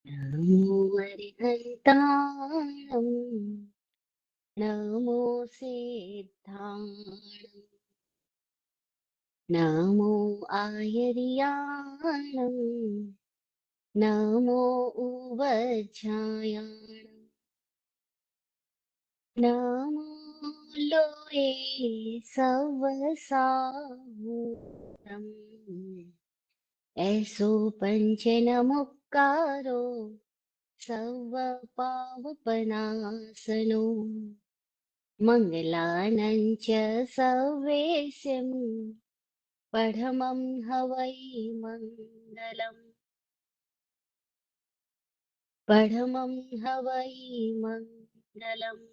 नमो अरिहन्ताणं नमो सिद्धाणं नमो आयर्याणं नमो उवज्झायाणं नमो लोये सवसाहूतं ऐसो पञ्चनमुक्कारो सवपावपनासनो मङ्गलानं च सवेशं पठमं हवै मङ्गलम् पठमं हवै मङ्गलम्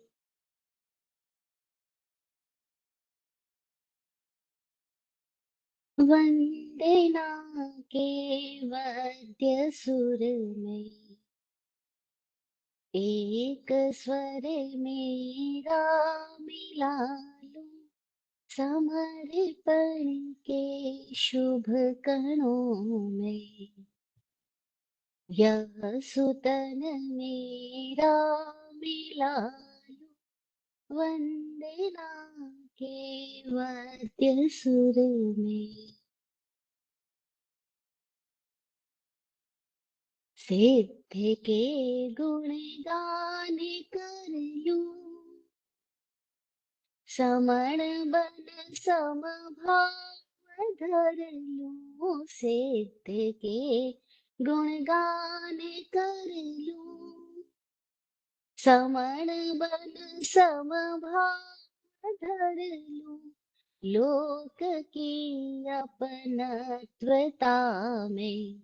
वन्दे नाकेवद्यसुरमे एक स्वर मेरा मिलालो समर्पण के शुभ कणों में यह सुतन मेरा मिलालो वंदना के वाद्य सुर में सिद्ध के गुण गान कर लूं समण बन समभाव धर लूं सिद्ध के गुणगान कर लूं समण बन समभाव धर लूं लोक की अपनत्वता में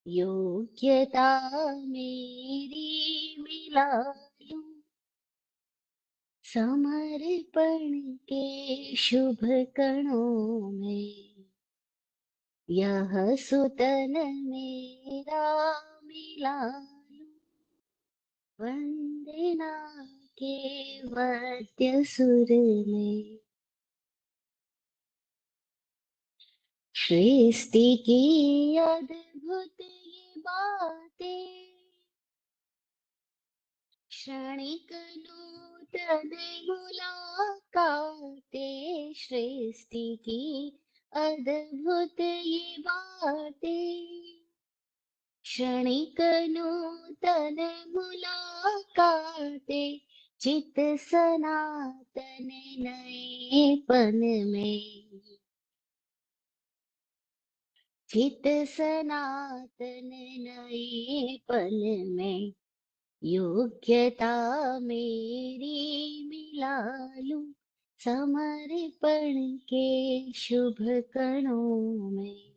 योग्यता मेरी मिला लूं समर्पण के शुभ कणों में यह सुतन मेरा मिला लूं वंदना के वाद्य सुर में सृष्टि की अद्भुत ये बातें क्षणिक नूतन मुलाकातें सृष्टि की अद्भुत ये बातें क्षणिक नूतन मुलाकातें चित सनातन नएपन में चित सनातन नएपन में योग्यता मेरी मिला लूं समर्पण के शुभ कणों में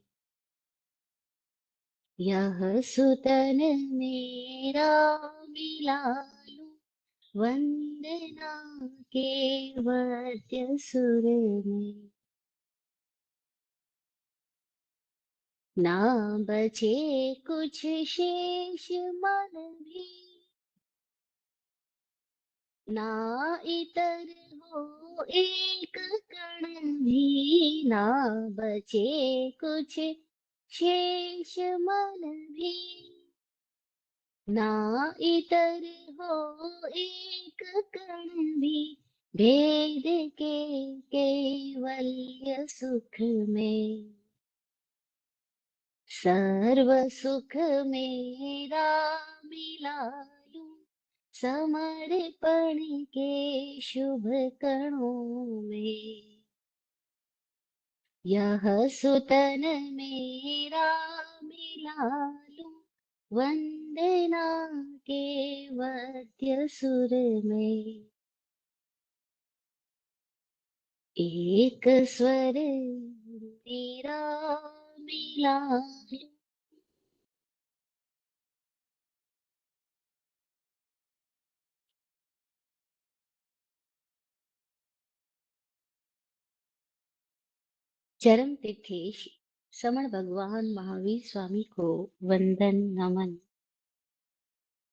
यह सुतन मेरा मिला लूं वंदना के वाद्य सुर में ना बचे कुछ शेष मन भी ना इतर हो एक कण भी ना बचे कुछ शेष मन भी ना इतर हो एक कण भी भेद के कैवल्य सुख में सर्व सुख मेरा मिला लूं समर्पण के शुभ कणों में यह सुतन मेरा मिला लूं वंदना के वाद्य सुर में एक स्वर मेरा मिला लूं। चरम तीर्थेश समण भगवान महावीर स्वामी को वंदन नमन।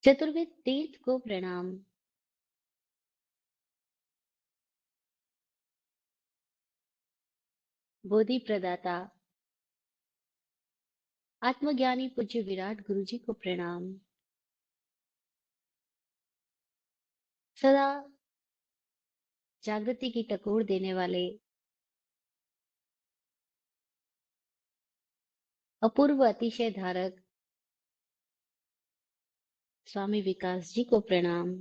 चतुर्वेद तीर्थ को प्रणाम। बोधि प्रदाता आत्मज्ञानी पूज्य विराट गुरु जी को प्रणाम। सदा जागृति की टकोर देने वाले अपूर्व अतिशय धारक स्वामी विकास जी को प्रणाम।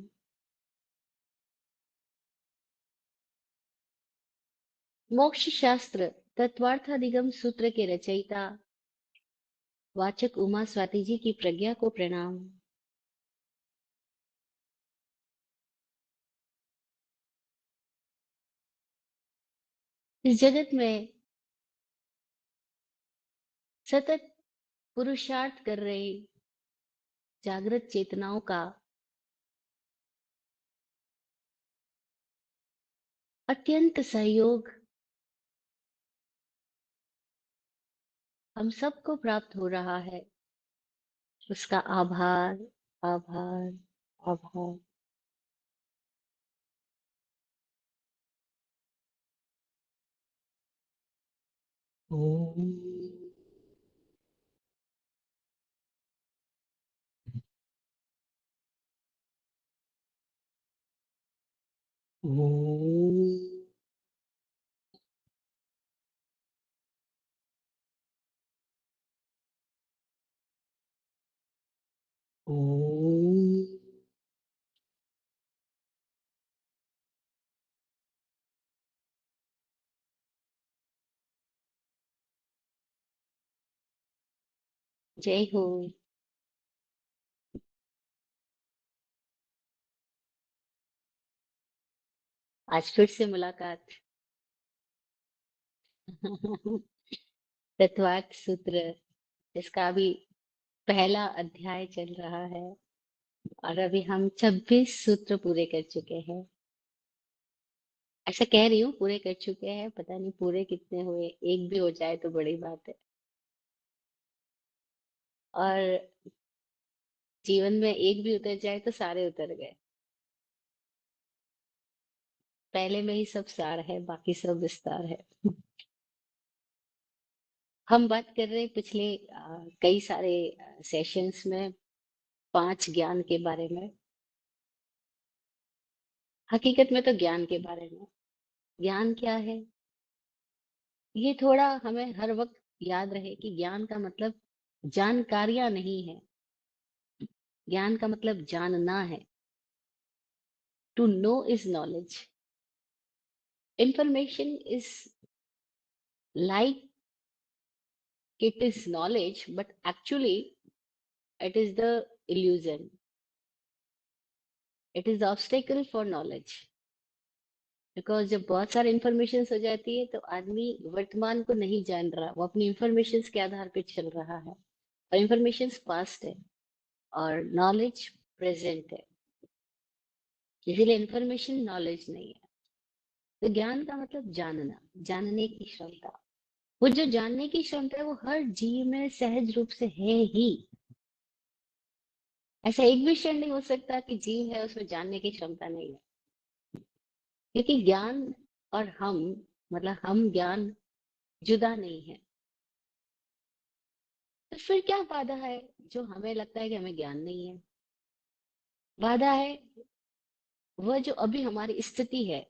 मोक्ष शास्त्र तत्वार्थाधिगम सूत्र के रचयिता वाचक उमा स्वाति जी की प्रज्ञा को प्रणाम। इस जगत में सतत पुरुषार्थ कर रहे जागृत चेतनाओं का अत्यंत सहयोग हम सबको प्राप्त हो रहा है। उसका आभार, आभार, आभार। ओम। ओम। ओम। जय हो। आज फिर से मुलाकात। तत्वार्थ सूत्र, इसका अभी पहला अध्याय चल रहा है और अभी हम 26 सूत्र पूरे कर चुके हैं। ऐसा कह रही हूँ पूरे कर चुके हैं, पता नहीं पूरे कितने हुए, एक भी हो जाए तो बड़ी बात है। और जीवन में एक भी उतर जाए तो सारे उतर गए। पहले में ही सब सार है, बाकी सब विस्तार है। हम बात कर रहे पिछले कई सारे सेशंस में 5 ज्ञान के बारे में। हकीकत में तो ज्ञान के बारे में। ज्ञान क्या है, ये थोड़ा हमें हर वक्त याद रहे कि ज्ञान का मतलब जानकारियां नहीं है। ज्ञान का मतलब जानना है। To know is knowledge. Information is like it is knowledge, but actually it is the illusion. It is the obstacle for knowledge. Because जब बहुत सारे इंफॉर्मेशन हो जाती है तो आदमी वर्तमान को नहीं जान रहा, वो अपनी इंफॉर्मेशन के आधार पे चल रहा है। और इंफॉर्मेशन पास्ट है और नॉलेज प्रेजेंट है, इसीलिए इंफॉर्मेशन नॉलेज नहीं है। तो ज्ञान का मतलब जानना, जानने की क्षमता। वो जो जानने की क्षमता है वो हर जीव में सहज रूप से है ही। ऐसा एक भी क्षण नहीं हो सकता कि जीव है उसमें जानने की क्षमता नहीं है। क्योंकि ज्ञान और हम, मतलब हम ज्ञान जुदा नहीं है। तो फिर क्या बाधा है जो हमें लगता है कि हमें ज्ञान नहीं है? बाधा है वह जो अभी हमारी स्थिति है,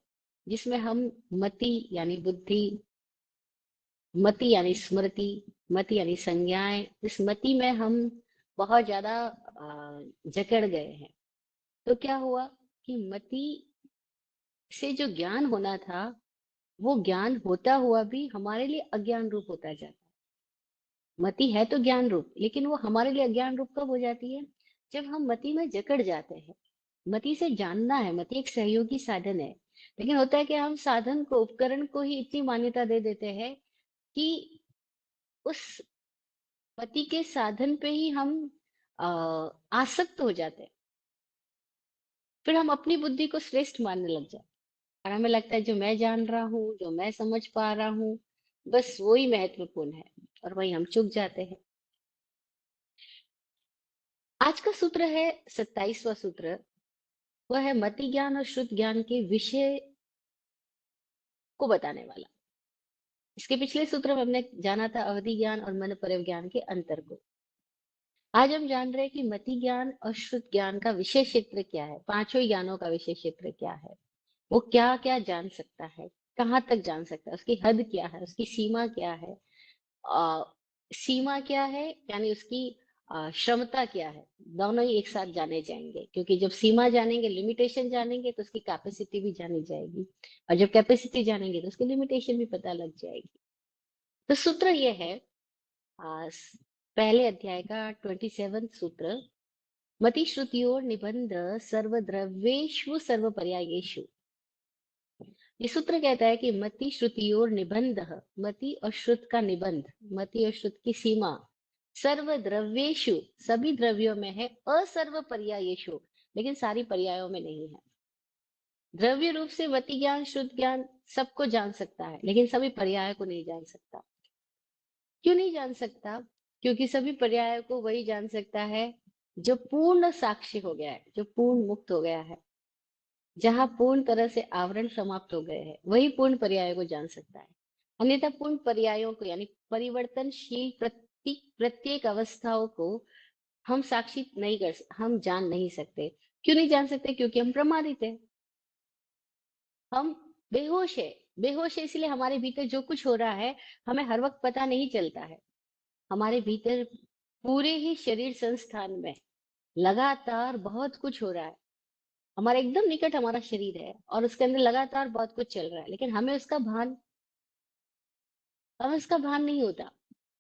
जिसमें हम मति यानी बुद्धि, मति यानी स्मृति, मति यानी संज्ञाएं, इस मति में हम बहुत ज्यादा जकड़ गए हैं। तो क्या हुआ कि मति से जो ज्ञान होना था वो ज्ञान होता हुआ भी हमारे लिए अज्ञान रूप होता जाता है। मति है तो ज्ञान रूप, लेकिन वो हमारे लिए अज्ञान रूप कब हो जाती है? जब हम मति में जकड़ जाते हैं। मति से जानना है, मति एक सहयोगी साधन है, लेकिन होता है कि हम साधन को, उपकरण को ही इतनी मान्यता दे देते हैं कि उस मति के साधन पे ही हम आ, आसक्त हो जाते हैं। फिर हम अपनी बुद्धि को श्रेष्ठ मानने लग जाते हैं और हमें लगता है जो मैं जान रहा हूँ, जो मैं समझ पा रहा हूँ, बस वो ही महत्वपूर्ण है, और वही हम चूक जाते हैं। आज का सूत्र है 27वां सूत्र। वह है मति ज्ञान और शुद्ध ज्ञान के विषय को बताने वाला। इसके पिछले सूत्र में हमने जाना था अवधि ज्ञान और मन पर ज्ञान के अंतर को। आज हम जान रहे हैं कि मति ज्ञान और श्रुत ज्ञान का विषय क्षेत्र क्या है, पांचों ही ज्ञानों का विषय क्षेत्र क्या है, वो क्या क्या जान सकता है, कहाँ तक जान सकता है, उसकी हद क्या है, उसकी सीमा क्या है। आ, सीमा क्या है यानी उसकी क्षमता क्या है, दोनों ही एक साथ जाने जाएंगे, क्योंकि जब सीमा जानेंगे, लिमिटेशन जानेंगे, तो उसकी कैपेसिटी भी जानी जाएगी, और जब कैपेसिटी जानेंगे तो उसकी लिमिटेशन भी पता लग जाएगी। तो सूत्र ये है, पहले अध्याय का 27 सूत्र, मति श्रुतियोर निबंध सर्वद्रव्येषु सर्वपर्यायेषु। ये सूत्र कहता है कि मति श्रुतियोर निबंध, मति और श्रुत का निबंध, मति और श्रुत की सीमा, सर्वद्रव्येषु सभी द्रव्यों में है, असर्व पर्यायेषु लेकिन सारी पर्यायों में नहीं है। द्रव्य रूप से मति ज्ञान श्रुत ज्ञान सबको जान सकता है, लेकिन सभी पर्याय को नहीं जान सकता। क्यों नहीं जान सकता? क्योंकि सभी पर्यायों को वही जान सकता है जो पूर्ण साक्षी हो गया है, जो पूर्ण मुक्त हो गया है, जहां पूर्ण तरह से आवरण समाप्त हो गए हैं, वही पूर्ण पर्यायों को जान सकता है। अन्यथा पूर्ण पर्यायों को यानी परिवर्तनशील प्रत्येक अवस्थाओं को हम साक्षी नहीं हम जान नहीं सकते। क्यों नहीं जान सकते? क्योंकि हम प्रमादित है, हम बेहोश है। बेहोश है इसलिए हमारे भीतर जो कुछ हो रहा है हमें हर वक्त पता नहीं चलता है। हमारे भीतर पूरे ही शरीर संस्थान में लगातार बहुत कुछ हो रहा है। हमारे एकदम निकट हमारा शरीर है और उसके अंदर लगातार बहुत कुछ चल रहा है, लेकिन हमें उसका भान नहीं होता।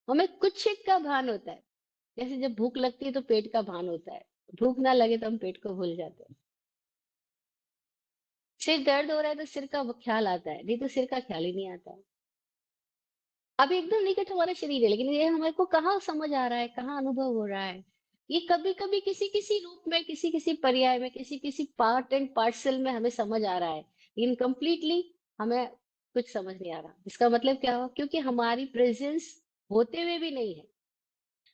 हमें कुछ एक का भान होता है। जैसे जब भूख लगती है तो पेट का भान होता है, भूख ना लगे तो हम पेट को भूल जाते हैं। सिर दर्द हो रहा है तो सिर का ख्याल आता है, नहीं तो सिर का ख्याल ही नहीं आता है। अब एकदम निकट हमारा शरीर है, लेकिन ये हमारे को कहाँ समझ आ रहा है, कहाँ अनुभव हो रहा है। ये कभी कभी किसी किसी रूप में, किसी किसी पर्याय में, किसी किसी पार्ट एंड पार्सल में हमें समझ आ रहा है, लेकिन कंप्लीटली हमें कुछ समझ नहीं आ रहा। इसका मतलब क्या हुआ? क्योंकि हमारी प्रेजेंस होते हुए भी नहीं है।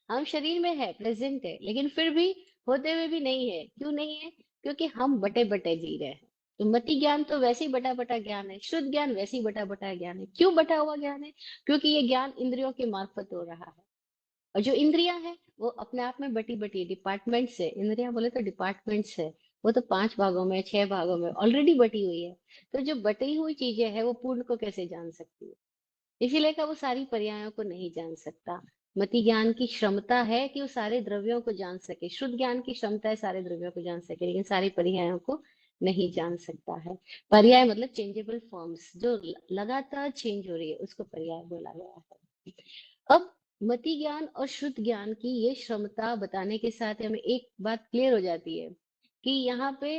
हम शरीर में है, प्रेजेंट है, लेकिन फिर भी होते हुए भी नहीं है। क्यों नहीं है? क्योंकि हम बटे बटे जी रहे हैं। तो मति ज्ञान तो वैसे ही बटा बटा ज्ञान है, शुद्ध ज्ञान वैसे ही बटा बटा ज्ञान है। क्यों बटा हुआ ज्ञान है? क्योंकि ये ज्ञान इंद्रियों के मार्फत हो रहा है, और जो इंद्रियां हैं वो अपने आप में बटी बटी डिपार्टमेंट्स है। इंद्रियां बोले तो डिपार्टमेंट्स है, वो तो 5 भागों में, 6 भागों में ऑलरेडी बटी हुई है। तो जो बटी हुई चीजें है वो पूर्ण को कैसे जान सकती है? इसीलिए का वो सारी पर्यायों को नहीं जान सकता। मति ज्ञान की क्षमता है कि वो सारे द्रव्यों को जान सके, शुद्ध ज्ञान की क्षमता है सारे द्रव्यों को जान सके, लेकिन सारी पर्यायों को नहीं जान सकता है। पर्याय मतलब चेंजेबल फॉर्म्स, जो लगातार चेंज हो रही है, उसको पर्याय बोला गया है। अब मति ज्ञान और शुद्ध ज्ञान की ये क्षमता बताने के साथ हमें एक बात क्लियर हो जाती है कि यहाँ पे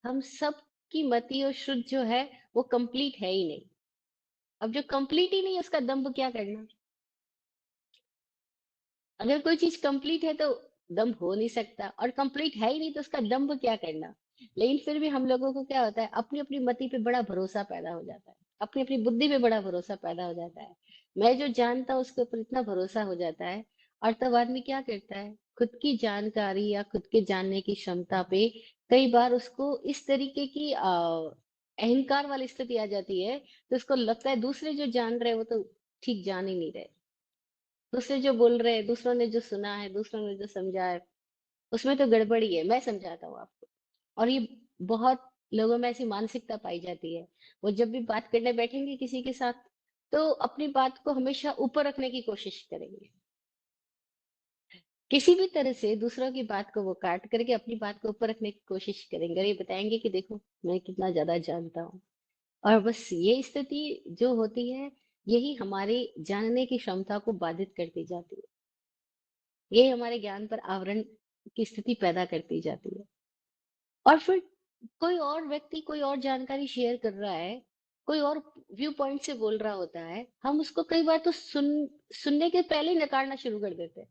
हम सब की मति और शुद्ध जो है वो कंप्लीट है ही नहीं। अब जो कंप्लीट ही नहीं है उसका दम्भ क्या करना? अगर कोई चीज कंप्लीट है तो दम्भ हो नहीं सकता, और कंप्लीट है ही नहीं तो उसका दम्भ क्या करना? लेकिन फिर भी हम लोगों को क्या होता है, अपनी अपनी मति पे बड़ा भरोसा पैदा हो जाता है, अपनी अपनी बुद्धि पे बड़ा भरोसा पैदा हो जाता है। मैं जो जानता हूँ उसके ऊपर इतना भरोसा हो जाता है, और तब आदमी क्या करता है, खुद की जानकारी या खुद के जानने की क्षमता पे कई बार उसको इस तरीके की अहंकार वाली स्थिति आ जाती है, तो उसको लगता है दूसरे जो जान रहे हैं वो तो ठीक जान ही नहीं रहे। दूसरे जो बोल रहे हैं, दूसरों ने जो सुना है, दूसरों ने जो समझा है, उसमें तो गड़बड़ी है। मैं समझाता हूँ आपको। और ये बहुत लोगों में ऐसी मानसिकता पाई जाती है। वो जब भी बात करने बैठेंगे किसी के साथ, तो अपनी बात को हमेशा ऊपर रखने की कोशिश करेंगे। किसी भी तरह से दूसरों की बात को वो काट करके अपनी बात को ऊपर रखने की कोशिश करेंगे, और ये बताएंगे कि देखो मैं कितना ज्यादा जानता हूँ। और बस ये स्थिति जो होती है, यही हमारी जानने की क्षमता को बाधित करती जाती है। ये हमारे ज्ञान पर आवरण की स्थिति पैदा करती जाती है। और फिर कोई और व्यक्ति कोई और जानकारी शेयर कर रहा है, कोई और व्यू पॉइंट से बोल रहा होता है, हम उसको कई बार तो सुनने के पहले ही नकारना शुरू कर देते हैं।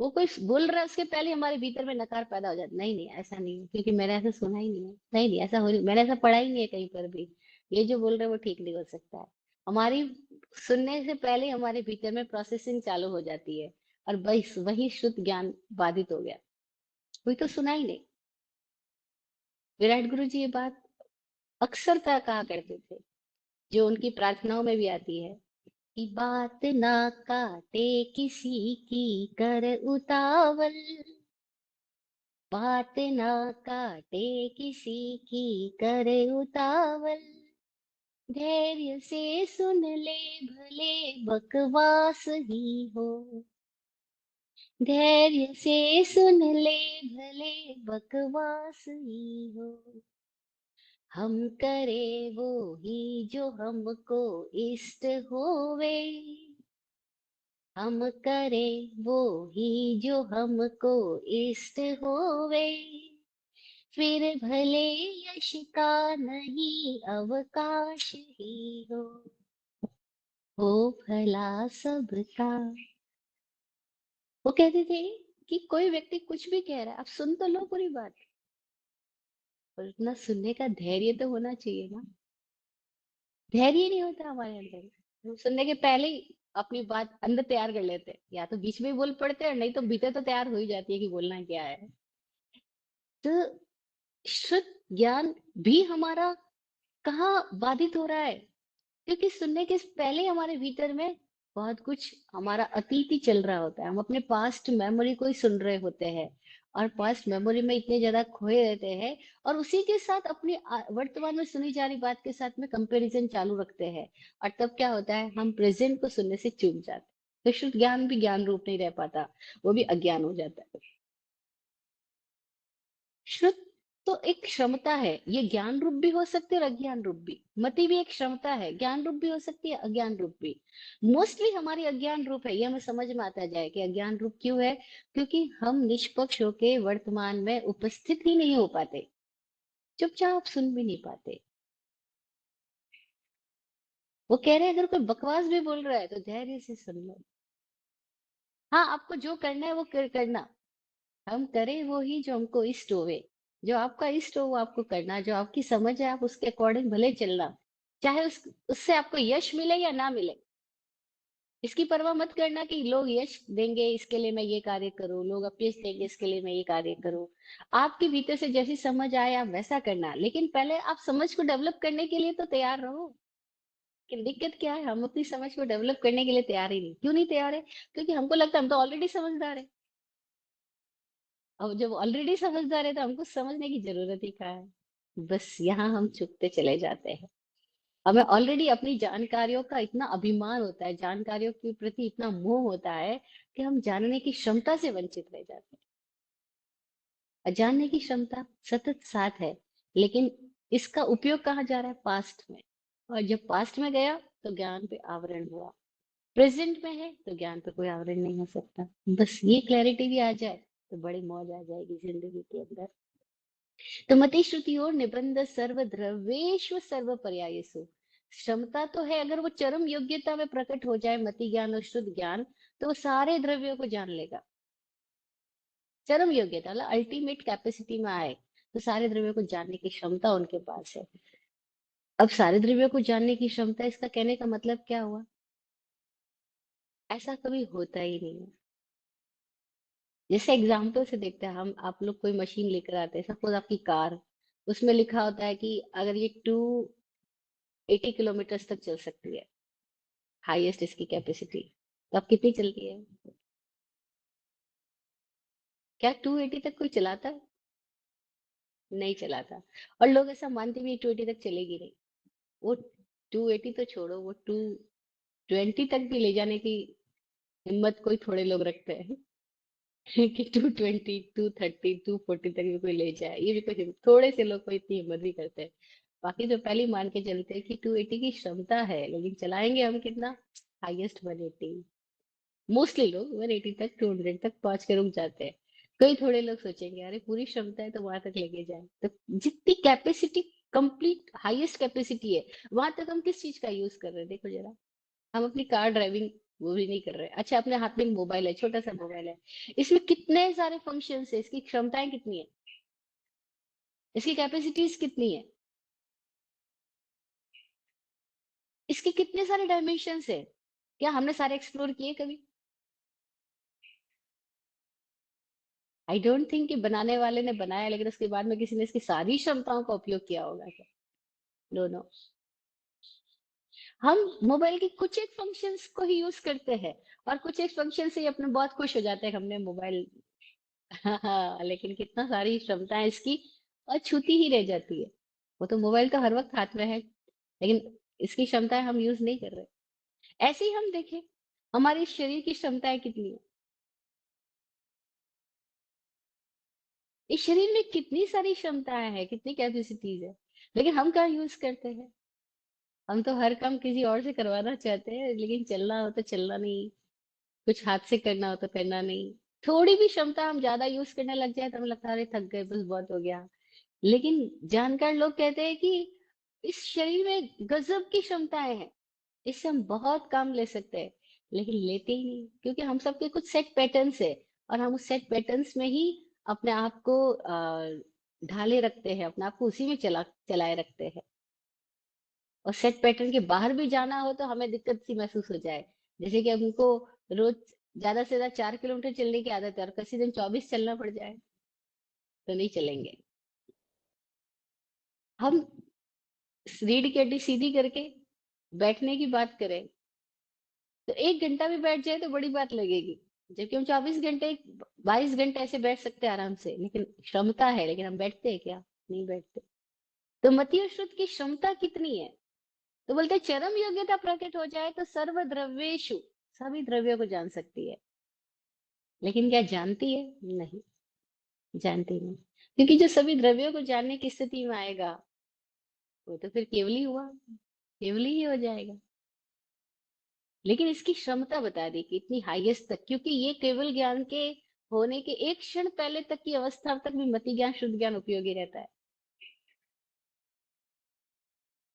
वो कोई बोल रहा है उसके पहले हमारे भीतर में नकार पैदा हो जाता है, नहीं नहीं ऐसा नहीं है, क्योंकि मैंने ऐसा सुना ही नहीं है, नहीं नहीं ऐसा हो नहीं, मैंने ऐसा पढ़ा ही नहीं है कहीं पर भी, ये जो बोल रहे हैं वो ठीक नहीं हो सकता है। हमारी सुनने से पहले हमारे भीतर में प्रोसेसिंग चालू हो जाती है, और बस वही शुद्ध ज्ञान बाधित हो गया, कोई तो सुना ही नहीं। विराट गुरु जी ये बात अक्सर कहा करते थे, जो उनकी प्रार्थनाओं में भी आती है कि बात ना काटे किसी की कर उतावल, बात ना काटे किसी की कर उतावल, धैर्य से सुन ले भले बकवास ही हो, धैर्य से सुन ले भले बकवास ही हो, हम करे वो ही जो हमको इष्ट होवे, हम करे वो ही जो हमको इष्ट होवे, फिर भले यश का नहीं अवकाश ही हो भला सबका। वो कहते थे कि कोई व्यक्ति कुछ भी कह रहा है, आप सुन तो लो पूरी बात, पर उतना सुनने का धैर्य तो होना चाहिए ना। धैर्य ही नहीं होता हमारे अंदर। हम सुनने के पहले ही अपनी बात अंदर तैयार कर लेते हैं, या तो बीच में ही बोल पड़ते हैं, नहीं तो भीतर तो तैयार हो ही जाती है कि बोलना क्या है। तो शुद्ध ज्ञान भी हमारा कहाँ बाधित हो रहा है, क्योंकि सुनने के पहले ही हमारे भीतर में बहुत कुछ हमारा अतीत ही चल रहा होता है। हम अपने पास्ट मेमोरी को ही सुन रहे होते हैं, और पास्ट मेमोरी में इतने ज्यादा खोए रहते हैं, और उसी के साथ अपनी वर्तमान में सुनी जा रही बात के साथ में कंपैरिजन चालू रखते हैं। और तब क्या होता है, हम प्रेजेंट को सुनने से चूक जाते हैं। तो शुद्ध ज्ञान भी ज्ञान रूप नहीं रह पाता, वो भी अज्ञान हो जाता है। श्रुत तो एक क्षमता है, ये ज्ञान रूप भी हो सकती है और अज्ञान रूप भी। मति भी एक क्षमता है, ज्ञान रूप भी हो सकती है, अज्ञान रूप भी। मोस्टली हमारी अज्ञान रूप है, ये हमें समझ में आता जाए कि अज्ञान रूप क्यों है। क्योंकि हम निष्पक्ष होके वर्तमान में उपस्थित ही नहीं हो पाते, चुपचाप सुन भी नहीं पाते। वो कह रहे हैं अगर कोई बकवास भी बोल रहा है तो धैर्य से सुन लो। हाँ, आपको जो करना है वो करना। हम करें वो ही जो हमको इष्ट होवे, जो आपका इष्ट हो वो आपको करना, जो आपकी समझ है आप उसके अकॉर्डिंग भले चलना, चाहे उससे आपको यश मिले या ना मिले। इसकी परवाह मत करना कि लोग यश देंगे इसके लिए मैं ये कार्य करूँ, लोग अपयश देंगे इसके लिए मैं ये कार्य करूँ। आपके भीतर से जैसी समझ आए आप वैसा करना, लेकिन पहले आप समझ को डेवलप करने के लिए तो तैयार रहो। कि दिक्कत क्या है, हम अपनी समझ को डेवलप करने के लिए तैयार ही नहीं। क्यों नहीं तैयार है? क्योंकि हमको लगता है हम तो ऑलरेडी समझदार है। अब जब ऑलरेडी समझदार है तो हमको समझने की जरूरत ही क्या है। बस यहाँ हम चुकते चले जाते हैं। हमें ऑलरेडी अपनी जानकारियों का इतना अभिमान होता है, जानकारियों के प्रति इतना मोह होता है कि हम जानने की क्षमता से वंचित रह जाते हैं। और जानने की क्षमता सतत साथ है, लेकिन इसका उपयोग कहाँ जा रहा है? पास्ट में। और जब पास्ट में गया तो ज्ञान पे आवरण हुआ, प्रेजेंट में है तो ज्ञान पे कोई आवरण नहीं हो सकता। बस ये क्लैरिटी भी आ जाए तो बड़ी मौज आ जाएगी जिंदगी के अंदर। तो मति श्रुति और निबंध सर्व द्रव्येषु सर्व पर्यायसु। क्षमता तो है, अगर वो चरम योग्यता में प्रकट हो जाए मति ज्ञान और शुद्ध ज्ञान, तो वो सारे द्रव्यों को जान लेगा। चरम योग्यता मतलब अल्टीमेट कैपेसिटी में आए तो सारे द्रव्यों को जानने की क्षमता उनके पास है। अब सारे द्रव्यों को जानने की क्षमता, इसका कहने का मतलब क्या हुआ? ऐसा कभी होता ही नहीं है। जैसे एग्जाम्पल से देखते हैं हम, आप लोग कोई मशीन लेकर आते हैं, सपोज आपकी कार, उसमें लिखा होता है कि अगर ये 280 किलोमीटर तक चल सकती है, हाईएस्ट इसकी कैपेसिटी, तो आप कितनी चलती है? क्या 280 तक कोई चलाता है? नहीं चलाता। और लोग ऐसा मानते भी 280 तक चलेगी नहीं। वो 280 तो छोड़ो, वो 220 तक भी ले जाने की हिम्मत कोई थोड़े लोग रखते हैं। कि 220, 230, 240 तक भी कोई ले जाए, ये भी कोई थोड़े से लोग कोई इतनी हिम्मत भी करते हैं। बाकी जो पहले ही मान के चलते हैं कि 280 की क्षमता है, लेकिन चलाएंगे हम कितना? हाईएस्ट 180। मोस्टली लोग 180 तक, 200 तक पहुंच के रुक जाते हैं। कई थोड़े लोग सोचेंगे अरे पूरी क्षमता है तो वहां तक लेके जाए। तो जितनी कैपेसिटी, कंप्लीट हाईएस्ट कैपेसिटी है, वहां तक हम किस चीज का यूज कर रहे हैं? देखो जरा, हम अपनी कार ड्राइविंग वो भी नहीं कर रहे। अच्छा, अपने हाथ में मोबाइल है, छोटा सा मोबाइल है, इसमें कितने सारे फंक्शन है, इसकी क्षमताएं कितनी है, इसकी कैपेसिटीज कितनी है, इसके कितने सारे डायमेंशन है? क्या हमने सारे एक्सप्लोर किए कभी? आई डोंट थिंक कि बनाने वाले ने बनाया, लेकिन उसके बाद में किसी ने इसकी सारी क्षमताओं का उपयोग किया होगा क्या? No no. हम मोबाइल के कुछ एक फंक्शंस को ही यूज करते हैं, और कुछ एक फंक्शन से ही अपने बहुत खुश हो जाते हैं कि हमने मोबाइल हाँ, लेकिन कितना सारी क्षमताएं इसकी अछूती ही रह जाती है। वो तो मोबाइल तो हर वक्त हाथ में है, लेकिन इसकी क्षमताएं हम यूज नहीं कर रहे। ऐसे ही हम देखें, हमारे शरीर की क्षमताएं कितनी है। इस शरीर में कितनी सारी क्षमताएं हैं, कितनी कैपेसिटीज है, लेकिन हम कहाँ यूज करते हैं। हम तो हर काम किसी और से करवाना चाहते हैं, लेकिन चलना हो तो चलना नहीं, कुछ हाथ से करना हो तो करना नहीं। थोड़ी भी क्षमता हम ज्यादा यूज करने लग जाए तो हमें लगता है अरे थक गए, बस बहुत हो गया। लेकिन जानकार लोग कहते हैं कि इस शरीर में गजब की क्षमताएं हैं, इससे हम बहुत काम ले सकते हैं, लेकिन लेते ही नहीं, क्योंकि हम सबके कुछ सेट पैटर्न्स है, और हम उस सेट पैटर्न्स में ही अपने आप को ढाले रखते हैं, अपने आप को उसी में चलाए रखते हैं। और सेट पैटर्न के बाहर भी जाना हो तो हमें दिक्कत सी महसूस हो जाए, जैसे कि हमको रोज ज्यादा से ज्यादा 4 किलोमीटर चलने की आदत है, और किसी दिन 24 चलना पड़ जाए तो नहीं चलेंगे। हम रीढ़ की हड्डी सीधी करके बैठने की बात करें तो 1 घंटा भी बैठ जाए तो बड़ी बात लगेगी, जबकि हम 24 घंटे 22 घंटे ऐसे बैठ सकते हैं आराम से, लेकिन क्षमता है, लेकिन हम बैठते हैं क्या? नहीं बैठते। तो मति और श्रुत की क्षमता कितनी है? तो बोलते हैं, चरम योग्यता प्रकट हो जाए तो सर्व द्रव्येषु, सभी द्रव्यों को जान सकती है। लेकिन क्या जानती है? नहीं, जानती नहीं। क्योंकि जो सभी द्रव्यों को जानने की स्थिति में आएगा, वो तो फिर केवली हुआ, केवली ही हो जाएगा। लेकिन इसकी क्षमता बता दी कि इतनी हाईएस्ट तक, क्योंकि ये केवल ज्ञान के होने के एक क्षण पहले तक की अवस्था तक भी मति ज्ञान शुद्ध ज्ञान उपयोगी रहता है।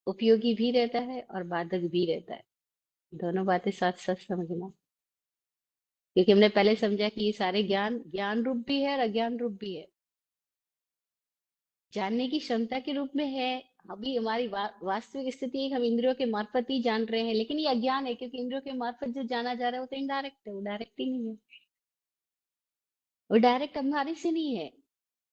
उपयोगी भी रहता है और बाधक भी रहता है। दोनों बातें साथ साथ समझना, क्योंकि हमने पहले समझा कि ये सारे ज्ञान ज्ञान रूप भी है और अज्ञान रूप भी है। जानने की क्षमता के रूप में है। अभी हमारी वास्तविक स्थिति है कि हम इंद्रियों के मार्फत ही जान रहे हैं, लेकिन ये अज्ञान है, क्योंकि इंद्रियों के मार्फत जो जाना जा रहा है वो तो इनडायरेक्ट है, वो डायरेक्ट ही नहीं है। वो डायरेक्ट हमारे से नहीं है।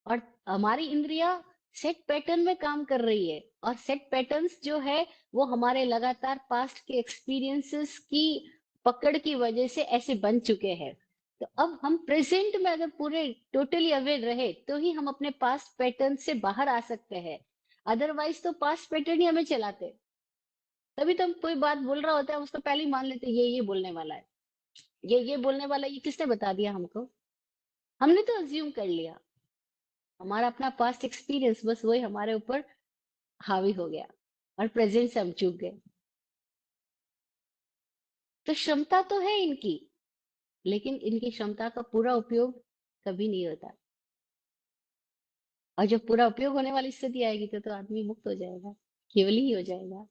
और हमारी इंद्रियां सेट पैटर्न में काम कर रही है, और सेट पैटर्न्स जो है वो हमारे लगातार पास्ट के एक्सपीरियंसेस की पकड़ की वजह से ऐसे बन चुके हैं। तो अब हम प्रेजेंट में अगर पूरे टोटली अवेयर रहे तो ही हम अपने पास्ट पैटर्न से बाहर आ सकते हैं। अदरवाइज तो पास्ट पैटर्न ही हमें चलाते। तभी तो हम कोई बात बोल रहा होता है, उसको पहले ही मान लेते हैं, ये बोलने वाला है, ये बोलने वाला है, ये किसने बता दिया हमको? हमने तो अज्यूम कर लिया। हमारा अपना पास्ट एक्सपीरियंस बस वही हमारे ऊपर हावी हो गया, और प्रेजेंट से हम चूक गए। तो क्षमता तो है इनकी, लेकिन इनकी क्षमता का पूरा उपयोग कभी नहीं होता। और जब पूरा उपयोग होने वाली स्थिति आएगी तो आदमी मुक्त हो जाएगा, केवल ही हो जाएगा।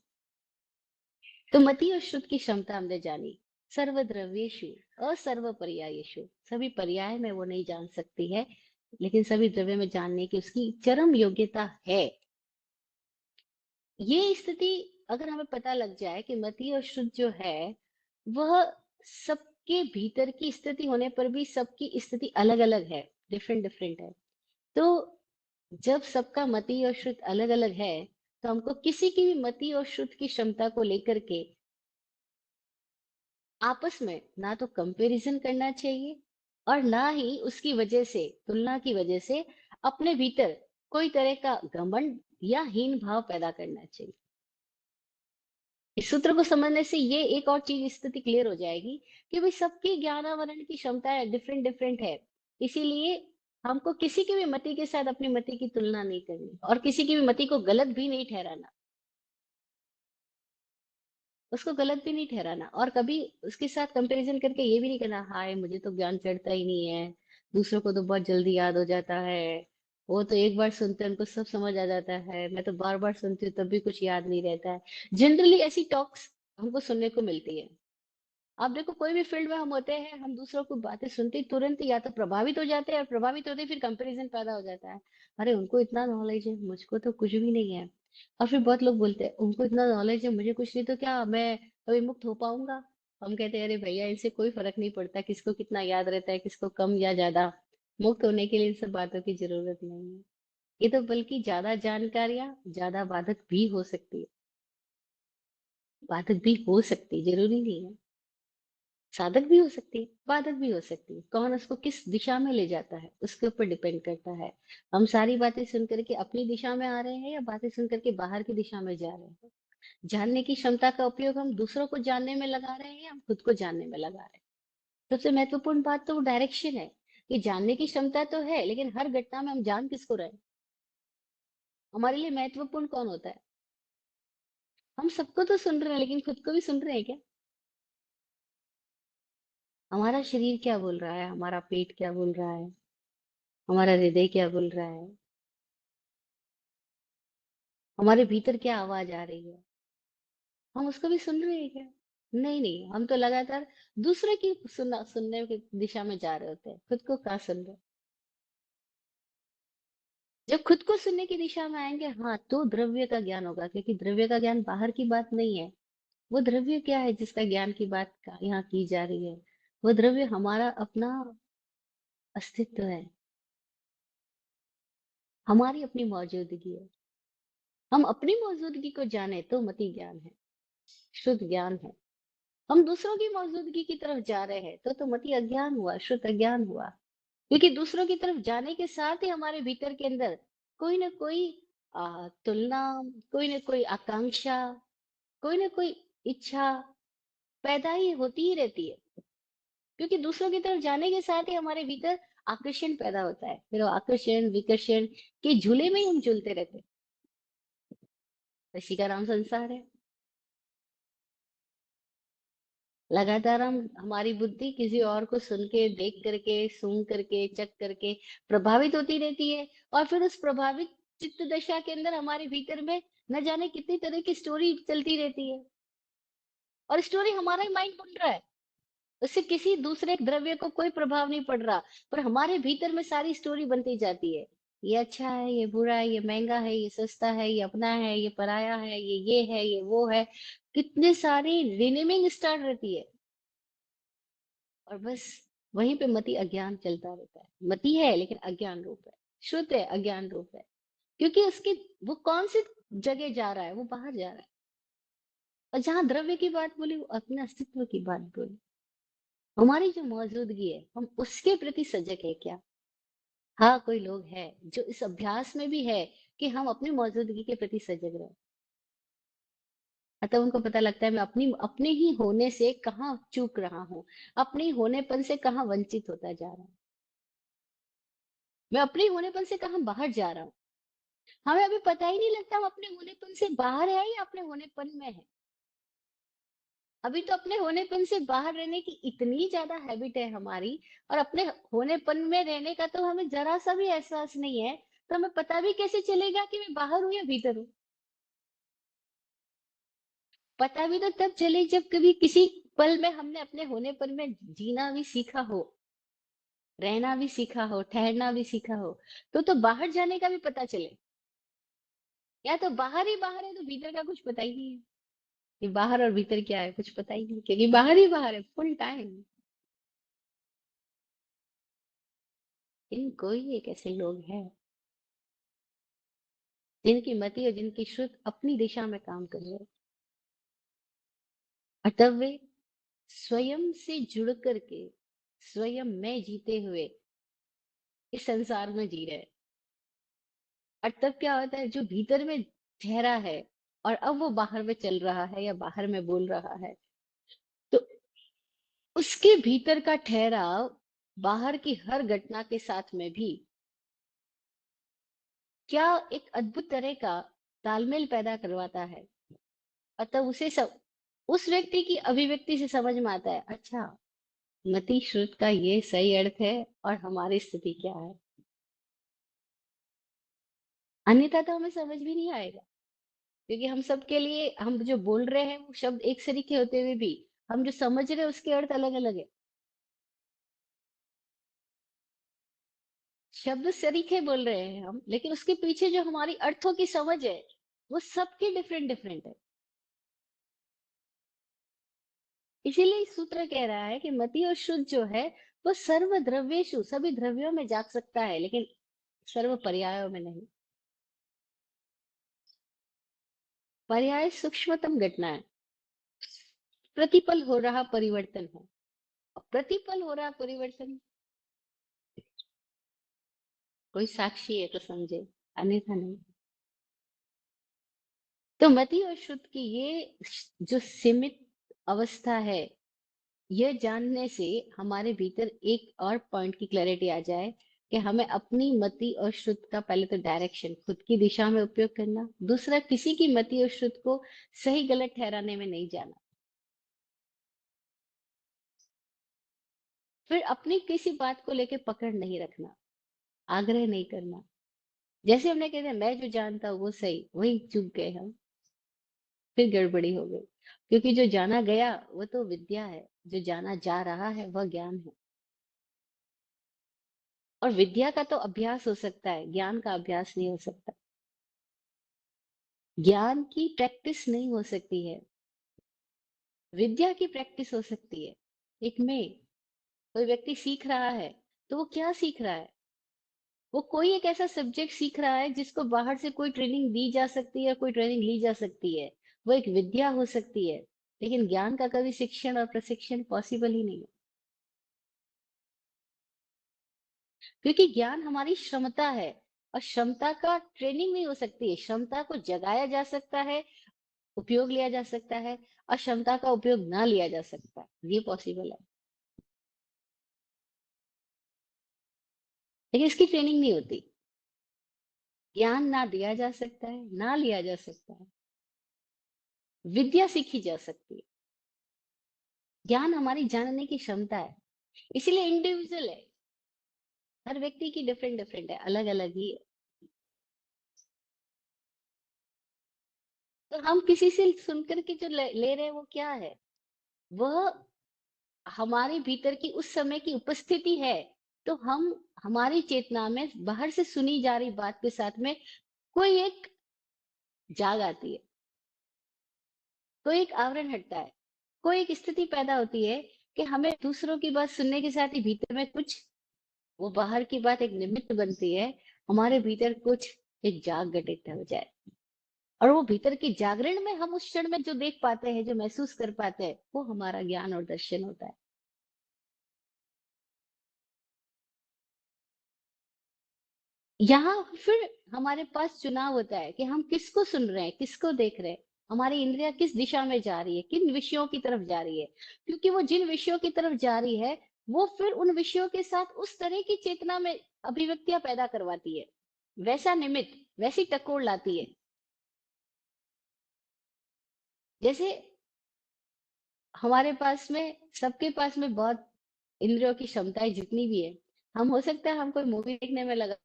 तो मति और श्रुत की क्षमता हमने जानी। सर्वद्रव्येषु असर्व पर्यायेषु, सभी पर्याय में वो नहीं जान सकती है, लेकिन सभी द्रव्य में जानने की उसकी चरम योग्यता है। ये स्थिति अगर हमें पता लग जाए कि मति और शुद्ध जो है वह सबके भीतर की स्थिति होने पर भी सबकी स्थिति अलग अलग है, डिफरेंट डिफरेंट है। तो जब सबका मति और शुद्ध अलग अलग है, तो हमको किसी की भी मति और शुद्ध की क्षमता को लेकर के आपस में ना तो कंपैरिजन करना चाहिए, और ना ही उसकी वजह से, तुलना की वजह से अपने भीतर कोई तरह का घमंड या हीन भाव पैदा करना चाहिए। इस सूत्र को समझने से ये एक और चीज स्थिति क्लियर हो जाएगी कि भाई सबकी ज्ञानावरण की क्षमताएं डिफरेंट डिफरेंट है। इसीलिए हमको किसी की भी मति के साथ अपनी मति की तुलना नहीं करनी, और किसी की भी मति को गलत भी नहीं ठहराना, उसको गलत भी नहीं ठहराना, और कभी उसके साथ कंपैरिजन करके ये भी नहीं करना, हाय मुझे तो ज्ञान चढ़ता ही नहीं है, दूसरों को तो बहुत जल्दी याद हो जाता है, वो तो एक बार सुनते हैं उनको सब समझ आ जाता है, मैं तो बार बार सुनती हूँ तब भी कुछ याद नहीं रहता है। जनरली ऐसी टॉक्स हमको सुनने को मिलती है। आप देखो कोई भी फील्ड में हम होते हैं, हम दूसरों को बातें सुनते ही तुरंत या तो प्रभावित हो जाते हैं, और प्रभावित होते ही फिर कंपैरिजन पैदा हो जाता है। अरे उनको इतना नॉलेज है, मुझको तो कुछ भी नहीं है। और फिर बहुत लोग बोलते हैं उनको इतना नॉलेज है, मुझे कुछ नहीं, तो क्या मैं कभी मुक्त हो पाऊंगा? हम कहते हैं अरे भैया इनसे कोई फर्क नहीं पड़ता किसको कितना याद रहता है, किसको कम या ज्यादा। मुक्त होने के लिए इन सब बातों की जरूरत नहीं है। ये तो बल्कि ज्यादा जानकारियां ज्यादा बाधक भी हो सकती है। बाधक भी हो सकती, जरूरी नहीं है। साधक भी हो सकती है, बाधक भी हो सकती है। कौन उसको किस दिशा में ले जाता है उसके ऊपर डिपेंड करता है। हम सारी बातें सुन करके अपनी दिशा में आ रहे हैं या बातें सुन करके बाहर की दिशा में जा रहे हैं। जानने की क्षमता का उपयोग हम दूसरों को जानने में लगा रहे हैं या हम खुद को जानने में लगा रहे हैं। सबसे महत्वपूर्ण बात तो वो डायरेक्शन है कि जानने की क्षमता तो है, लेकिन हर घटना में हम जान किसको रहे हैं। हमारे लिए महत्वपूर्ण कौन होता है? हम सबको तो सुन रहे हैं, लेकिन खुद को भी सुन रहे हैं क्या? हमारा शरीर क्या बोल रहा है, हमारा पेट क्या बोल रहा है, हमारा हृदय क्या बोल रहा है, हमारे भीतर क्या आवाज आ रही है, हम उसको भी सुन रहे हैं क्या? नहीं नहीं, हम तो लगातार दूसरे की सुनने की दिशा में जा रहे होते हैं, खुद को कहाँ सुन रहे? जब खुद को सुनने की दिशा में आएंगे, हाँ, तो द्रव्य का ज्ञान होगा, क्योंकि द्रव्य का ज्ञान बाहर की बात नहीं है। वो द्रव्य क्या है जिसका ज्ञान की बात यहाँ की जा रही है? वो द्रव्य हमारा अपना अस्तित्व है, हमारी अपनी मौजूदगी है। हम अपनी मौजूदगी को जाने तो मति ज्ञान है, शुद्ध ज्ञान है। हम दूसरों की मौजूदगी की तरफ जा रहे हैं तो मति अज्ञान हुआ, शुद्ध अज्ञान हुआ। क्योंकि दूसरों की तरफ जाने के साथ ही हमारे भीतर के अंदर कोई ना कोई तुलना, कोई ना कोई आकांक्षा, कोई ना कोई इच्छा पैदा ही होती ही रहती है। क्योंकि दूसरों की तरफ जाने के साथ ही हमारे भीतर आकर्षण पैदा होता है, फिर वो आकर्षण विकर्षण के झूले में ही हम झूलते रहते हैं। इसी का नाम संसार है। लगातार हम हमारी बुद्धि किसी और को सुन के, देख करके, सूंघ करके, चख करके प्रभावित होती रहती है। और फिर उस प्रभावित चित्त दशा के अंदर हमारे भीतर में न जाने कितनी तरह की स्टोरी चलती रहती है। और स्टोरी हमारा ही माइंड बुन रहा है, उससे किसी दूसरे द्रव्य को कोई प्रभाव नहीं पड़ रहा। पर हमारे भीतर में सारी स्टोरी बनती जाती है। ये अच्छा है, ये बुरा है, ये महंगा है, ये सस्ता है, ये अपना है, ये पराया है, ये है, ये वो है। कितने सारी रिनेमिंग स्टार्ट रहती है। और बस वहीं पे मति अज्ञान चलता रहता है। मति है लेकिन अज्ञान रूप है, शुद्ध है अज्ञान रूप है। क्योंकि उसकी वो कौन सी जगह जा रहा है, वो बाहर जा रहा है। और जहां द्रव्य की बात बोली, वो अपने अस्तित्व की बात बोली। हमारी जो मौजूदगी है, हम उसके प्रति सजग है क्या? हाँ, कोई लोग हैं जो इस अभ्यास में भी है कि हम अपनी मौजूदगी के प्रति सजग रहे। अतः उनको पता लगता है मैं अपनी अपने ही होने से कहाँ चूक रहा हूँ, अपने ही होनेपन से कहाँ वंचित होता जा रहा हूँ, मैं अपने होनेपन से कहाँ बाहर जा रहा हूँ। हमें अभी पता ही नहीं लगता हम अपने होनेपन से बाहर है या अपने होनेपन में है। अभी तो अपने होनेपन से बाहर रहने की इतनी ज्यादा हैबिट है हमारी, और अपने होनेपन में रहने का तो हमें जरा सा भी एहसास नहीं है। तो हमें पता भी कैसे चलेगा कि मैं बाहर हूं या भीतर हूँ? पता भी तो तब चले जब कभी किसी पल में हमने अपने होनेपन में जीना भी सीखा हो, रहना भी सीखा हो, ठहरना भी सीखा हो। तो बाहर जाने का भी पता चले। या तो बाहर ही बाहर है तो भीतर का कुछ पता ही नहीं है कि बाहर और भीतर क्या है, कुछ पता ही नहीं, क्योंकि बाहर ही बाहर है फुल टाइम। इन कोई एक ऐसे लोग हैं जिनकी मति और जिनकी श्रुत अपनी दिशा में काम कर रहे हैं। और तब वे स्वयं से जुड़ करके, स्वयं में जीते हुए इस संसार में जी रहे हैं। और तब क्या होता है, जो भीतर में ठहरा है और अब वो बाहर में चल रहा है या बाहर में बोल रहा है, तो उसके भीतर का ठहराव बाहर की हर घटना के साथ में भी क्या एक अद्भुत तरह का तालमेल पैदा करवाता है। अतः उसे सब उस व्यक्ति की अभिव्यक्ति से समझ में आता है, अच्छा, मति श्रुत का ये सही अर्थ है और हमारी स्थिति क्या है। अन्यथा तो हमें समझ भी नहीं आएगा। क्योंकि हम सबके लिए हम जो बोल रहे हैं वो शब्द एक सरीखे होते हुए भी हम जो समझ रहे हैं उसके अर्थ अलग अलग है। शब्द सरीखे बोल रहे हैं हम, लेकिन उसके पीछे जो हमारी अर्थों की समझ है वो सबकी डिफरेंट डिफरेंट है। इसीलिए इस सूत्र कह रहा है कि मति और शुद्ध जो है वो सर्व द्रव्येषु, सभी द्रव्यों में जाग सकता है, लेकिन सर्व पर्यायों में नहीं। पर्याय सूक्ष्मतम घटना है। प्रतिपल हो रहा परिवर्तन है। और प्रतिपल हो रहा परिवर्तन, कोई साक्षी है तो समझे, अन्यथा नहीं। तो मति और श्रुत की ये जो सीमित अवस्था है, यह जानने से हमारे भीतर एक और पॉइंट की क्लैरिटी आ जाए कि हमें अपनी मति और श्रुत का पहले तो डायरेक्शन खुद की दिशा में उपयोग करना, दूसरा किसी की मति और श्रुत को सही गलत ठहराने में नहीं जाना, फिर अपनी किसी बात को लेके पकड़ नहीं रखना, आग्रह नहीं करना। जैसे हमने कहते हैं मैं जो जानता हूँ वो सही, वही चूक गए हम, फिर गड़बड़ी हो गई। क्योंकि जो जाना गया वो तो विद्या है, जो जाना जा रहा है वह ज्ञान है। और विद्या का तो अभ्यास हो सकता है, ज्ञान का अभ्यास नहीं हो सकता। ज्ञान की प्रैक्टिस नहीं हो सकती है, विद्या की प्रैक्टिस हो सकती है। एक में कोई व्यक्ति सीख रहा है, तो वो क्या सीख रहा है? वो कोई एक ऐसा सब्जेक्ट सीख रहा है जिसको बाहर से कोई ट्रेनिंग दी जा सकती है, कोई ट्रेनिंग ली जा सकती है। वो एक विद्या हो सकती है, लेकिन ज्ञान का कभी शिक्षण और प्रशिक्षण पॉसिबल ही नहीं है। क्योंकि ज्ञान हमारी क्षमता है, और क्षमता का ट्रेनिंग नहीं हो सकती है। क्षमता को जगाया जा सकता है, उपयोग लिया जा सकता है, और क्षमता का उपयोग ना लिया जा सकता, ये पॉसिबल है, लेकिन इसकी ट्रेनिंग नहीं होती। ज्ञान ना दिया जा सकता है, ना लिया जा सकता है, विद्या सीखी जा सकती है। ज्ञान हमारी जानने की क्षमता है, इसीलिए इंडिविजुअल है, हर व्यक्ति की डिफरेंट डिफरेंट है, अलग अलग ही है। तो हम किसी से सुनकर के जो ले रहे हैं वो क्या है? वह हमारे भीतर की उस समय की उपस्थिति है। तो हम, हमारी चेतना में बाहर से सुनी जा रही बात के साथ में कोई एक जाग आती है, कोई एक आवरण हटता है, कोई एक स्थिति पैदा होती है कि हमें दूसरों की बात सुनने के साथ ही भीतर में कुछ, वो बाहर की बात एक निमित्त बनती है, हमारे भीतर कुछ एक जाग घटित हो जाए। और वो भीतर की जागरण में हम उस क्षण में जो देख पाते हैं, जो महसूस कर पाते हैं, वो हमारा ज्ञान और दर्शन होता है। यहाँ फिर हमारे पास चुनाव होता है कि हम किसको सुन रहे हैं, किसको देख रहे हैं, हमारी इंद्रियां किस दिशा में जा रही है, किन विषयों की तरफ जा रही है। क्योंकि वो जिन विषयों की तरफ जा रही है, वो फिर उन विषयों के साथ उस तरह की चेतना में अभिव्यक्तियां पैदा करवाती है, वैसा निमित्त, वैसी टकोर लाती है। जैसे हमारे पास में, सबके पास में बहुत इंद्रियों की क्षमताएं जितनी भी है, हम हो सकता है हम कोई मूवी देखने में लगा,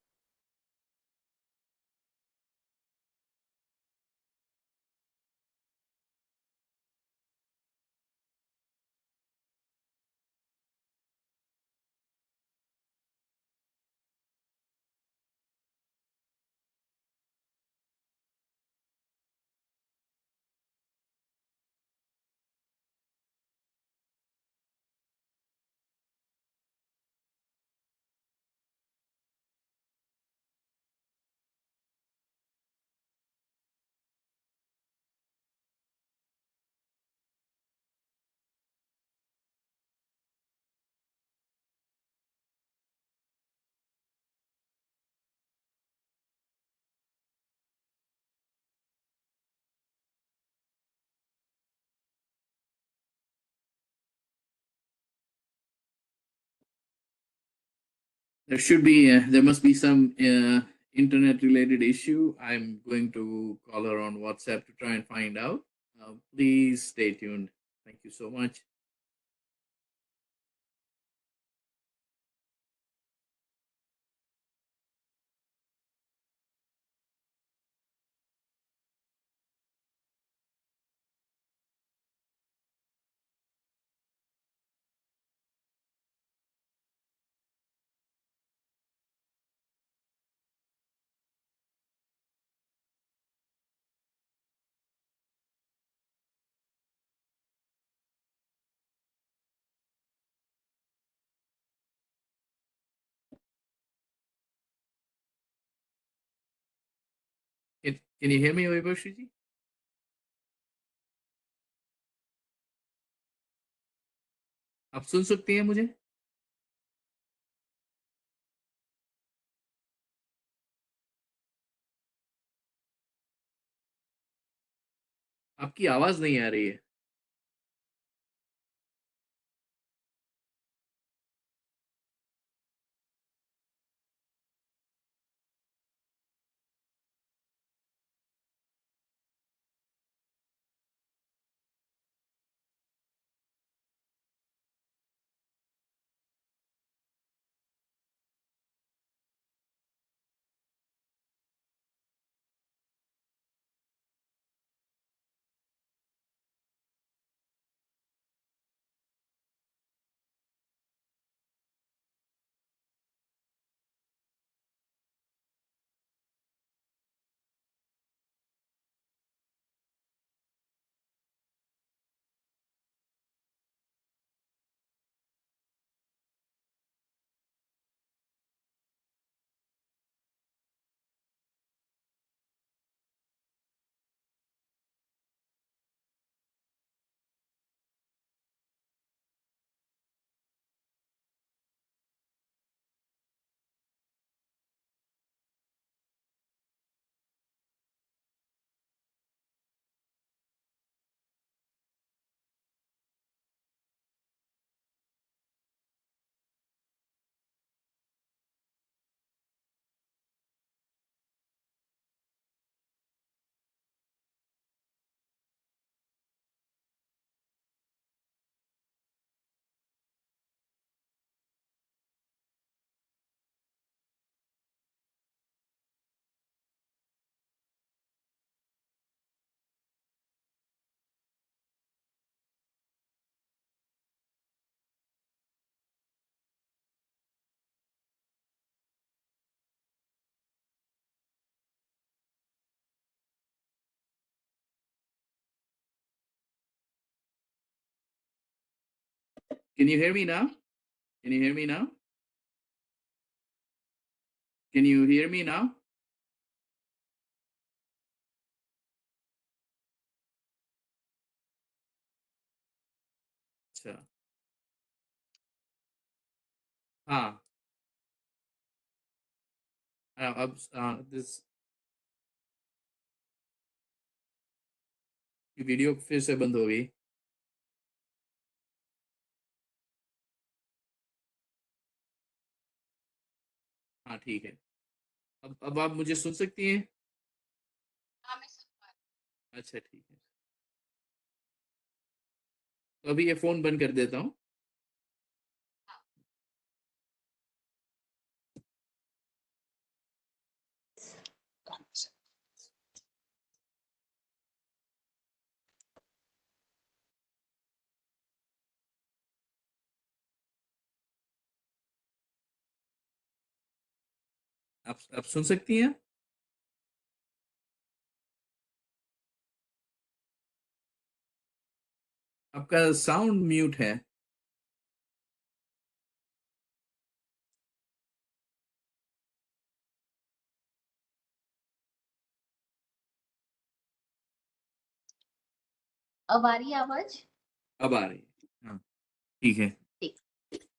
There must be some internet related issue. I'm going to call her on WhatsApp to try and find out. Please stay tuned. Thank you so much. Can you hear me, Vaibhashiji? आप सुन सकती हैं मुझे? आपकी आवाज नहीं आ रही है। Can you hear me now? Can you hear me now? Can you hear me now? अच्छा। हाँ। अब दिस वीडियो फिर से बंद हो गई। हाँ ठीक है। अब आप मुझे सुन सकती हैं? अच्छा ठीक है। तो अभी ये फोन बंद कर देता हूँ। आप सुन सकती हैं? आपका साउंड म्यूट है। अब आ रही है आवाज? अब आ रही है। हाँ ठीक है। ठीक।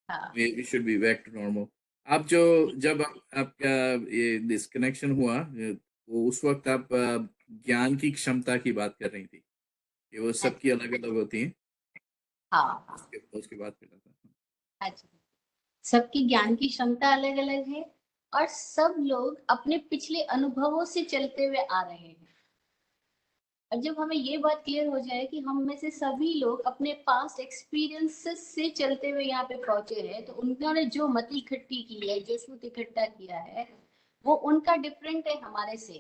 हाँ। We should be back to normal. आप जो जब आपका ये डिस्कनेक्शन हुआ वो उस वक्त आप ज्ञान की क्षमता की बात कर रही थी कि वो सबकी अलग अलग होती है। हाँ। हाँ। उसके बाद फिर आता। अच्छा। सबकी ज्ञान की क्षमता अलग अलग है, और सब लोग अपने पिछले अनुभवों से चलते हुए आ रहे हैं। और जब हमें ये बात क्लियर हो जाए कि हम में से सभी लोग अपने पास्ट एक्सपीरियंसेस से चलते हुए यहाँ पे पहुंचे हैं, तो उन्होंने जो मत इकट्ठी की है, जो श्रुत इकट्ठा किया है, वो उनका डिफरेंट है हमारे से।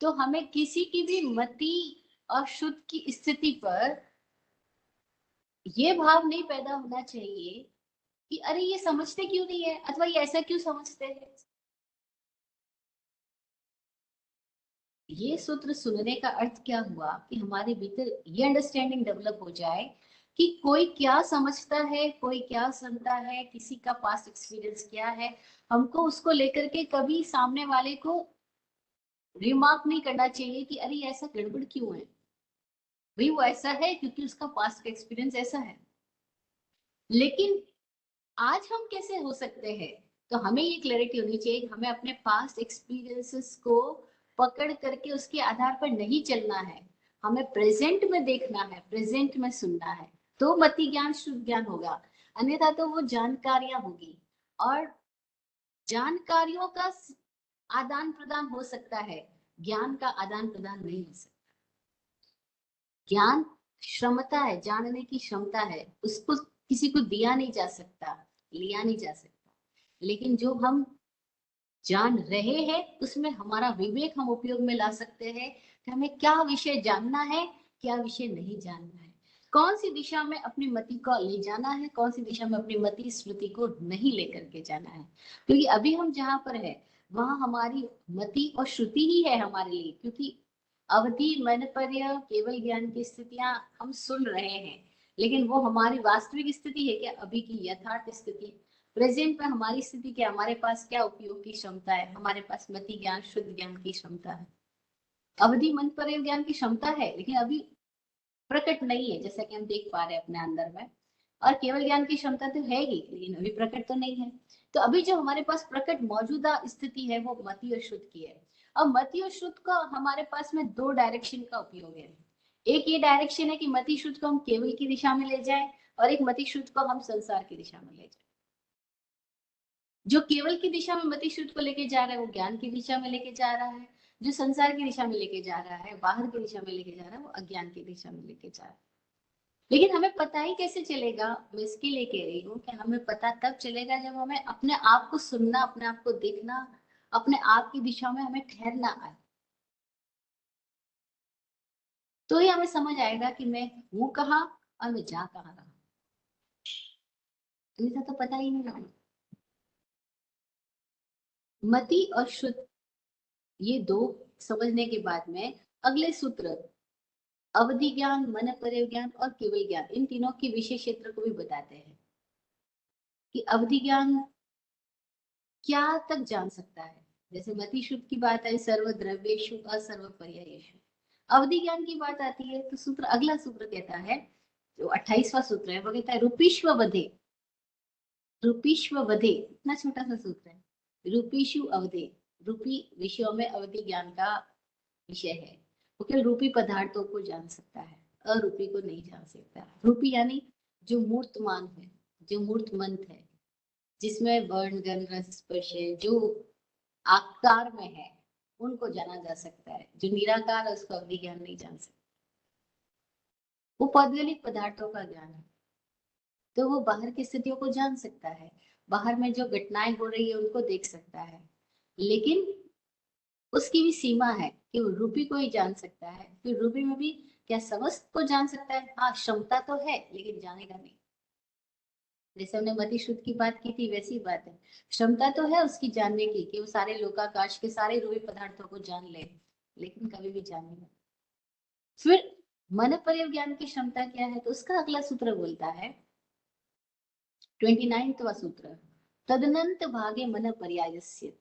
तो हमें किसी की भी मति और शुद्ध की स्थिति पर ये भाव नहीं पैदा होना चाहिए कि अरे ये समझते क्यों नहीं है, अथवा ये ऐसा क्यों समझते हैं। ये सूत्र सुनने का अर्थ क्या हुआ कि हमारे भीतर ये अंडरस्टैंडिंग डेवलप हो जाए कि कोई क्या समझता है, कोई क्या सुनता है, किसी का पास्ट एक्सपीरियंस क्या है। हमको उसको लेकर के कभी सामने वाले को रिमार्क नहीं करना चाहिए कि अरे ऐसा गड़बड़ क्यों है। भाई वो ऐसा है क्योंकि उसका पास्ट एक्सपीरियंस ऐसा है। लेकिन आज हम कैसे हो सकते हैं? तो हमें ये क्लैरिटी होनी चाहिए, हमें अपने पास्ट एक्सपीरियंसेस को पकड़ करके उसके आधार पर नहीं चलना है, हमें प्रेजेंट में देखना है, प्रेजेंट में सुनना है, तो मति ज्ञान शुद्ध ज्ञान होगा। अन्यथा तो वो जानकारियां होगी, और जानकारियों का आदान प्रदान हो सकता है, ज्ञान का आदान प्रदान नहीं हो सकता। ज्ञान क्षमता है, जानने की क्षमता है, उसको किसी को दिया नहीं जा सकता, लिया नहीं जा सकता। लेकिन जो हम जान रहे हैं उसमें हमारा विवेक हम उपयोग में ला सकते हैं कि हमें क्या विषय जानना है, क्या विषय नहीं जानना है, कौन सी दिशा में अपनी मति को ले जाना है, कौन सी दिशा में अपनी मति स्मृति को नहीं लेकर के जाना है। क्योंकि अभी हम जहाँ पर है वहां हमारी मति और श्रुति ही है हमारे लिए, क्योंकि अवधि मनपर्य केवल ज्ञान की स्थितियां हम सुन रहे हैं, लेकिन वो हमारी वास्तविक स्थिति है क्या, अभी की यथार्थ स्थिति, प्रेजेंट में हमारी स्थिति क्या, हमारे पास क्या उपयोग की क्षमता है, हमारे पास मति ज्ञान शुद्ध ज्ञान की क्षमता है। अवधि मन पर ज्ञान की क्षमता है, लेकिन अभी प्रकट नहीं है, जैसा कि हम देख पा रहे हैं अपने अंदर में। और केवल ज्ञान की क्षमता तो है ही, लेकिन अभी प्रकट तो नहीं है। तो अभी जो हमारे पास प्रकट मौजूदा स्थिति है वो मति और शुद्ध की है। अब मति और शुद्ध का हमारे पास में दो डायरेक्शन का उपयोग है। एक ये डायरेक्शन है कि मति शुद्ध को हम केवल की दिशा में ले जाए, और एक मति शुद्ध को हम संसार की दिशा में ले जाए। जो केवल की दिशा में मति शुद्ध को लेके जा रहा है वो ज्ञान की दिशा में लेके जा रहा है, जो संसार की दिशा में लेके जा रहा है, बाहर की दिशा में लेके जा रहा है, वो अज्ञान की दिशा में लेके जा रहा है। लेकिन हमें पता ही कैसे चलेगा, मैं इसके लिए कह रही हूँ कि हमें पता तब चलेगा जब हमें अपने आप को सुनना, अपने आप को देखना, अपने आप की दिशा में हमें ठहरना आए, तो ही हमें समझ आएगा कि मैं हूँ कहाँ और मैं जा कहाँ रहा हूँ। अन्यथा तो पता ही नहीं लगा। मति और शुद्ध, ये दो समझने के बाद में अगले सूत्र अवधि ज्ञान, मन पर्य ज्ञान और केवल ज्ञान, इन तीनों के विषय क्षेत्र को भी बताते हैं कि अवधि ज्ञान क्या तक जान सकता है। जैसे मति शुद्ध की बात आई, सर्व द्रव्येषु असर्व पर्यायेषु। अवधि ज्ञान की बात आती है तो सूत्र, अगला सूत्र कहता है, जो 28वां सूत्र है वो कहता है रूपीश्व वधे। रूपीश्व वधे इतना छोटा सा सूत्र है, रूपीशु अवधे, रूपी विषयों में अवधि ज्ञान का विषय है। वो केवल रूपी पदार्थों को जान सकता है, अरूपी को नहीं जान सकता। रूपी यानी जो मूर्तमान है, जो मूर्तमंत है, जिसमें वर्ण गंध रस स्पर्श है, जो आकार में है, उनको जाना जा सकता है। जो निराकार है उसको अवधि ज्ञान नहीं जान सकता। वो पौद्गलिक पदार्थों का ज्ञान है, तो वो बाहर की स्थितियों को जान सकता है, बाहर में जो घटनाएं हो रही है उनको देख सकता है, लेकिन उसकी भी सीमा है कि वो रूपी को ही जान सकता है। फिर रूपी में भी क्या समस्त को जान सकता है? हाँ, क्षमता तो है लेकिन जानेगा नहीं। जैसे हमने मति शुद्ध की बात की थी वैसी बात है, क्षमता तो है उसकी जानने की कि वो सारे लोकाकाश के सारे रूपी पदार्थों को जान ले, लेकिन कभी भी जानेगा। फिर मन पर्य ज्ञान की क्षमता क्या है, तो उसका अगला सूत्र बोलता है, 29वां सूत्र, तदनंत भागे मन पर्यायस्य।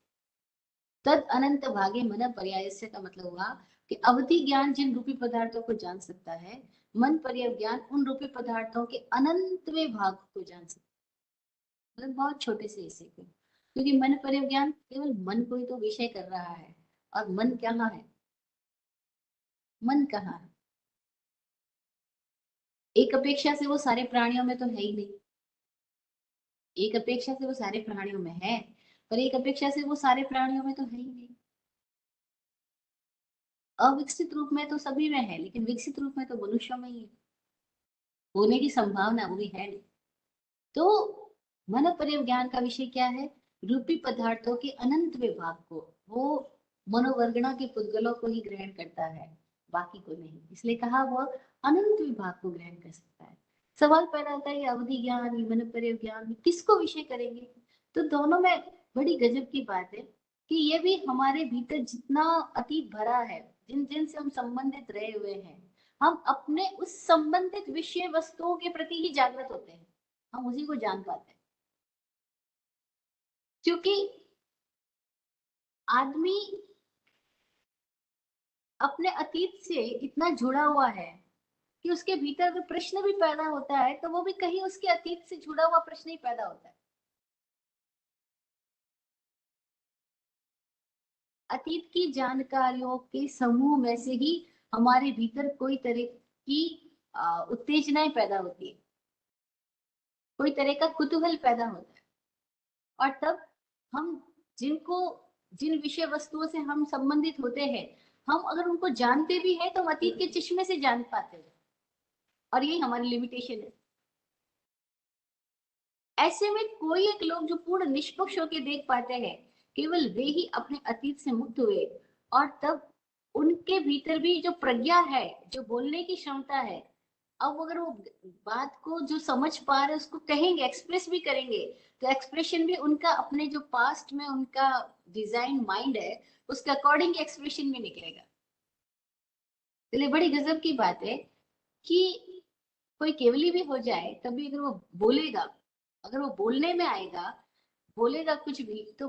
तद अनंत भागे मन पर्यायस्य का मतलब हुआ कि अवधि ज्ञान जिन रूपी पदार्थों को जान सकता है, मन पर्य ज्ञान उन रूपी पदार्थों के अनंतवें भाग को जान सकता है, मतलब बहुत छोटे से हिस्से को। क्योंकि मन पर्य ज्ञान केवल मन को ही तो विषय कर रहा है, और मन कहाँ है, मन कहाँ है? एक अपेक्षा से वो सारे प्राणियों में तो है ही नहीं, एक अपेक्षा से वो सारे प्राणियों में है, पर एक अपेक्षा से वो सारे प्राणियों में तो है ही नहीं। अविकसित रूप में तो सभी में है, लेकिन विकसित रूप में तो मनुष्यों में ही है, होने की संभावना वो भी है नहीं। तो मन ज्ञान का विषय क्या है? रूपी पदार्थों के अनंत विभाग को वो मनोवर्गणा के पुद्गलों को ही ग्रहण करता है, बाकी को नहीं, इसलिए कहा वो अनंत विभाग को ग्रहण कर सकता है। सवाल पैदा होता है, अवधि ज्ञान, मन ज्ञान किसको विषय करेंगे? तो दोनों में बड़ी गजब की बात है कि ये भी हमारे भीतर जितना अतीत भरा है, जिन जिन से हम संबंधित रहे हुए हैं, हम अपने उस संबंधित विषय वस्तुओं के प्रति ही जागृत होते हैं, हम उसी को जान पाते हैं। क्योंकि आदमी अपने अतीत से इतना जुड़ा हुआ है कि उसके भीतर अगर प्रश्न भी पैदा होता है तो वो भी कहीं उसके अतीत से जुड़ा हुआ प्रश्न ही पैदा होता है। अतीत की जानकारियों के समूह में से ही हमारे भीतर कोई तरह की उत्तेजनाएं पैदा होती है, कोई तरह का कुतूहल पैदा होता है। और तब हम जिनको जिन विषय वस्तुओं से हम संबंधित होते हैं, हम अगर उनको जानते भी हैं तो हम अतीत के चश्मे से जान पाते हैं, और यही हमारी लिमिटेशन है। ऐसे में कोई एक लोग जो पूर्ण निष्पक्ष होकर देख पाते हैं, केवल वे ही अपने अतीत से मुक्त हुए। और तब उनके भीतर भी जो प्रज्ञा है, जो बोलने की क्षमता है, अब अगर वो बात को जो समझ पा रहे उसको कहेंगे, एक्सप्रेस भी करेंगे, तो एक्सप्रेशन भी उनका अपने जो पास्ट में उनका डिजाइन माइंड है उसके अकॉर्डिंग एक्सप्रेशन भी निकलेगा। इसलिए बड़ी गजब की बात है कि कोई केवली भी हो जाए तभी अगर वो बोलेगा, अगर वो बोलने में आएगा, बोलेगा कुछ भी, तो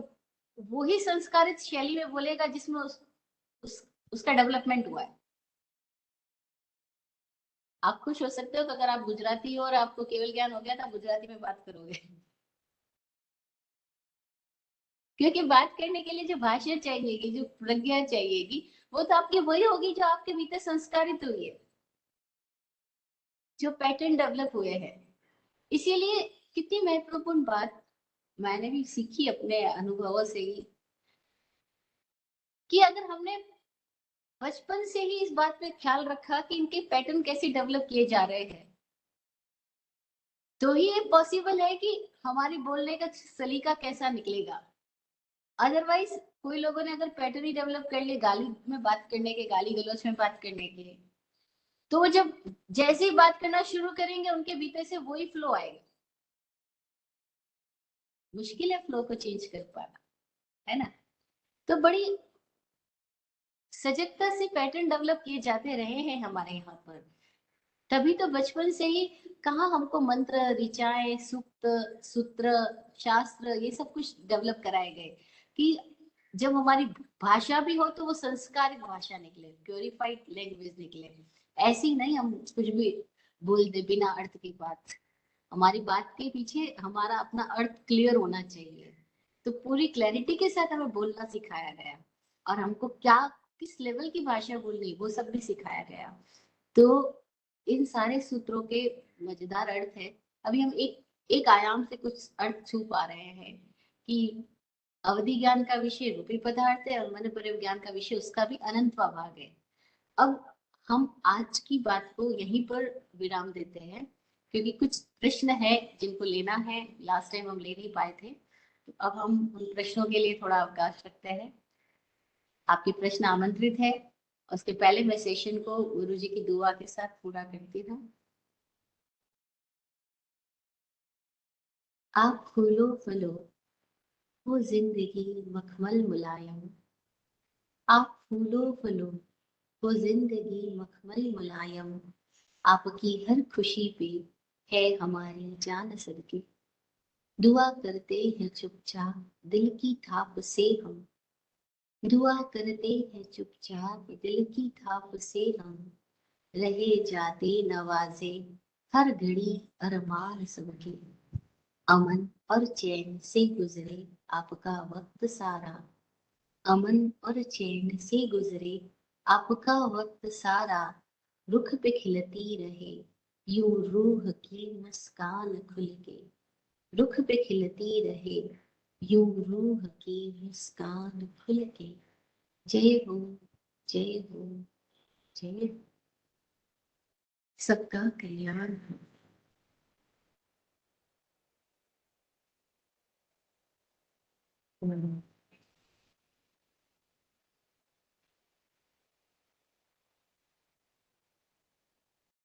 वो ही संस्कारित शैली में बोलेगा जिसमें उसका डेवलपमेंट हुआ है। आप खुश हो सकते हो कि अगर आप गुजराती हो और आपको केवल ज्ञान हो गया तो आप गुजराती में बात करोगे। क्योंकि बात करने के लिए जो भाषा चाहिएगी, जो प्रज्ञा चाहिएगी, वो तो आपकी वही होगी जो आपके भीतर संस्कारित हुई है, जो पैटर्न डेवलप हुए हैं। इसीलिए कितनी महत्वपूर्ण बात मैंने भी सीखी अपने अनुभवों से ही, कि अगर हमने बचपन से ही इस बात पे ख्याल रखा कि इनके पैटर्न कैसे डेवलप किए जा रहे हैं, तो ही ये पॉसिबल है कि हमारी बोलने का सलीका कैसा निकलेगा। अदरवाइज कोई लोगों ने अगर पैटर्न ही डेवलप कर लिए गाली में बात करने के, गाली गलौज में बात करने के, तो वो जब जैसे ही बात करना शुरू करेंगे उनके भीतर से वही फ्लो आएगा। मुश्किल है फ्लो को चेंज कर पाना, है ना। तो बड़ी सजगता से पैटर्न डेवलप किए जाते रहे हैं हमारे यहाँ पर। तभी तो बचपन से ही कहाँ हमको मंत्र, ऋचाएं, सूक्त, सूत्र, शास्त्र, ये सब कुछ डेवलप कराए गए कि जब हमारी भाषा भी हो तो वो संस्कारित भाषा निकले, प्योरिफाइड लैंग्वेज निकले। ऐसी नहीं हम कुछ भी बोल दे बिना अर्थ की बात। हमारी बात के पीछे हमारा अपना अर्थ क्लियर होना चाहिए। तो पूरी क्लैरिटी के साथ हमें बोलना सिखाया गया, और हमको क्या किस लेवल की भाषा बोलनी वो सब भी सिखाया गया। तो इन सारे सूत्रों के मजेदार अर्थ है। अभी हम एक एक आयाम से कुछ अर्थ छू पा रहे हैं कि अवधि ज्ञान का विषय रूपी पदार्थ है और मन पर ज्ञान का विषय उसका भी अनंतवा भाग है। अब हम आज की बात को यहीं पर विराम देते हैं, क्योंकि कुछ प्रश्न है जिनको लेना है, लास्ट टाइम हम ले नहीं पाए थे, तो अब हम उन प्रश्नों के लिए थोड़ा अवकाश रखते हैं। आपके प्रश्न आमंत्रित है। उसके पहले मैं सेशन को गुरु जी की दुआ के साथ पूरा करती हूँ। आप फूलो फलो वो जिंदगी मखमल मुलायम, आप फूलो फलो वो जिंदगी मखमल मुलायम, आपकी हर खुशी पे है हमारी जान सदके, दुआ करते हैं चुपचाप दिल की थाप से हम, दुआ करते हैं चुपचाप दिल की थाप से हम, रहे जाते नवाजे हर घड़ी अरमान सबके, अमन और चैन से गुजरे आपका वक्त सारा, अमन और चैन से गुजरे आपका वक्त सारा, रुख पे खिलती रहे यूं रूह की मुस्कान खुल के, रुख पे खिलती रहे यूं रूह की मुस्कान खुल के। जय हो, जय हो, जय हो। सबका कल्याण हो।